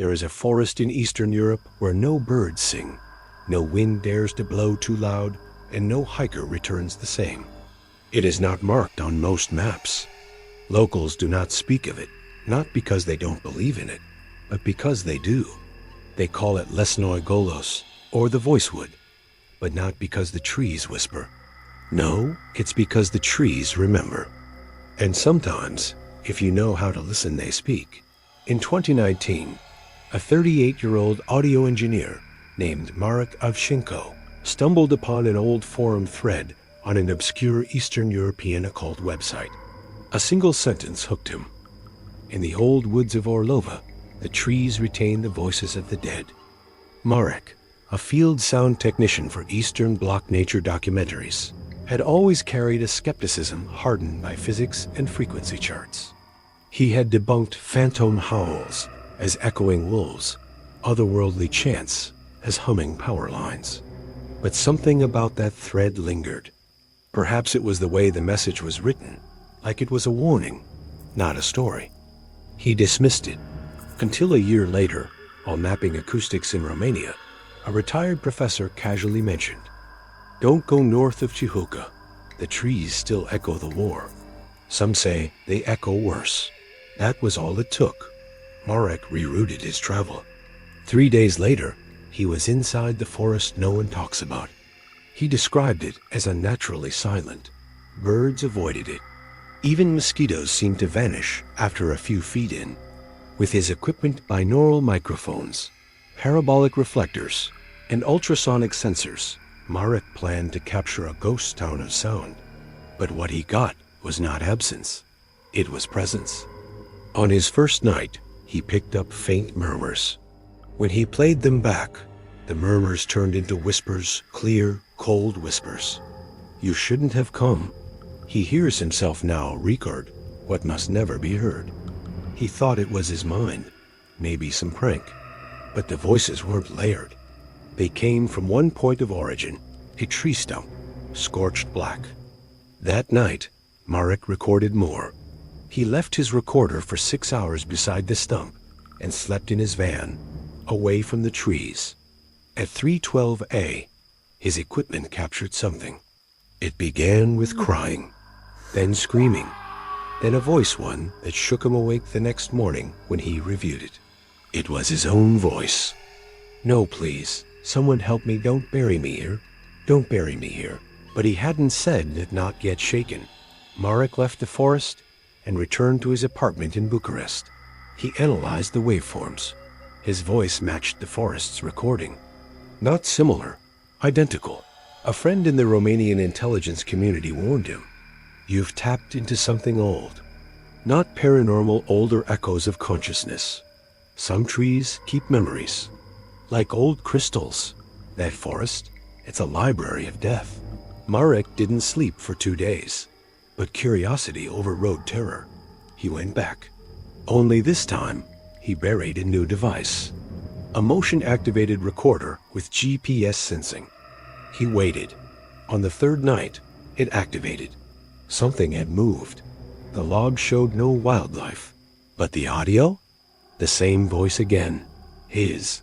There is a forest in Eastern Europe where no birds sing, no wind dares to blow too loud, and no hiker returns the same. It is not marked on most maps. Locals do not speak of it, not because they don't believe in it, but because they do. They call it Lesnoi Golos, or the Voice Wood, but not because the trees whisper. No, it's because the trees remember. And sometimes, if you know how to listen, they speak. In 2019, a 38-year-old audio engineer named Marek Avchenko stumbled upon an old forum thread on an obscure Eastern European occult website. A single sentence hooked him. In the old woods of Orlova, the trees retain the voices of the dead. Marek, a field sound technician for Eastern Bloc nature documentaries, had always carried a skepticism hardened by physics and frequency charts. He had debunked phantom howls as echoing wolves, otherworldly chants as humming power lines. But something about that thread lingered. Perhaps it was the way the message was written, like it was a warning, not a story. He dismissed it, until a year later, while mapping acoustics in Romania, a retired professor casually mentioned, "Don't go north of Chihuahua. The trees still echo the war. Some say they echo worse." That was all it took. Marek rerouted his travel. 3 days later, he was inside the forest no one talks about. He described it as unnaturally silent. Birds avoided it. Even mosquitoes seemed to vanish after a few feet in. With his equipment, binaural microphones, parabolic reflectors, and ultrasonic sensors, Marek planned to capture a ghost town of sound. But what he got was not absence. It was presence. On his first night, he picked up faint murmurs. When he played them back, the murmurs turned into whispers, clear, cold whispers. "You shouldn't have come." He hears himself now record what must never be heard. He thought it was his mind, maybe some prank. But the voices weren't layered. They came from one point of origin, a tree stump, scorched black. That night, Marek recorded more. He left his recorder for 6 hours beside the stump and slept in his van, away from the trees. At 3:12 a.m., his equipment captured something. It began with crying, then screaming, then a voice one that shook him awake the next morning when he reviewed it. It was his own voice. "No, please, someone help me, don't bury me here. Don't bury me here." But he hadn't said that not yet shaken. Marek left the forest and returned to his apartment in Bucharest. He analyzed the waveforms. His voice matched the forest's recording. Not similar, identical. A friend in the Romanian intelligence community warned him, "You've tapped into something old. Not paranormal older echoes of consciousness. Some trees keep memories. Like old crystals. That forest, it's a library of death." Marek didn't sleep for 2 days. But curiosity overrode terror. He went back. Only this time, he buried a new device. A motion-activated recorder with GPS sensing. He waited. On the third night, it activated. Something had moved. The log showed no wildlife. But the audio? The same voice again. His.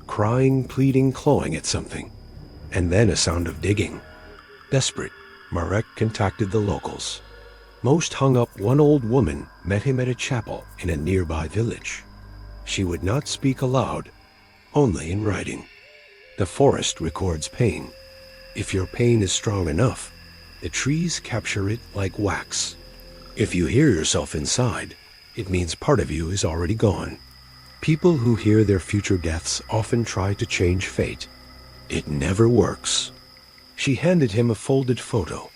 Crying, pleading, clawing at something. And then a sound of digging. Desperate, Marek contacted the locals. Most hung up. One old woman met him at a chapel in a nearby village. She would not speak aloud, only in writing. The forest records pain. If your pain is strong enough, the trees capture it like wax. If you hear yourself inside, it means part of you is already gone. People who hear their future deaths often try to change fate. It never works. She handed him a folded photo,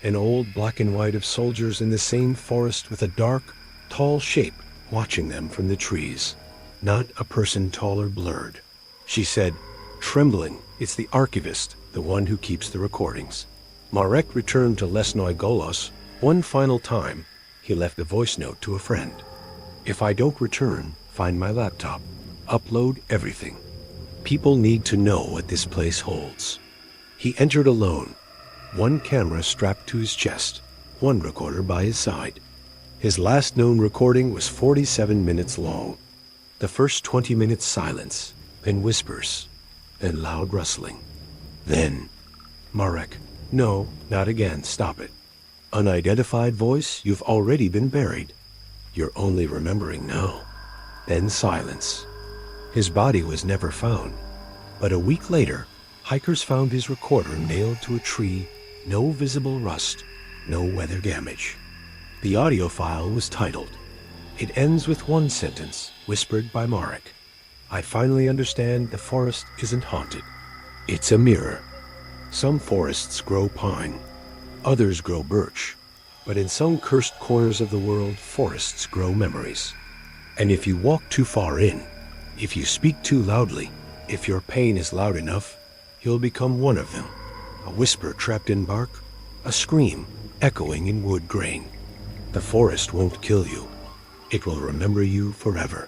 an old black and white of soldiers in the same forest with a dark, tall shape watching them from the trees. Not a person tall or blurred. She said, trembling, "It's the archivist, the one who keeps the recordings." Marek returned to Lesnoi Golos. One final time, he left a voice note to a friend. "If I don't return, find my laptop. Upload everything. People need to know what this place holds." He entered alone, one camera strapped to his chest, one recorder by his side. His last known recording was 47 minutes long. The first 20 minutes silence, then whispers, then loud rustling. Then, Marek, no, not again, stop it. Unidentified voice, you've already been buried. You're only remembering now. Then silence. His body was never found, but a week later, hikers found his recorder nailed to a tree, no visible rust, no weather damage. The audio file was titled. It ends with one sentence, whispered by Marek. I finally understand the forest isn't haunted. It's a mirror. Some forests grow pine, others grow birch, but in some cursed corners of the world, forests grow memories. And if you walk too far in, if you speak too loudly, if your pain is loud enough, you'll become one of them. A whisper trapped in bark, a scream echoing in wood grain. The forest won't kill you. It will remember you forever.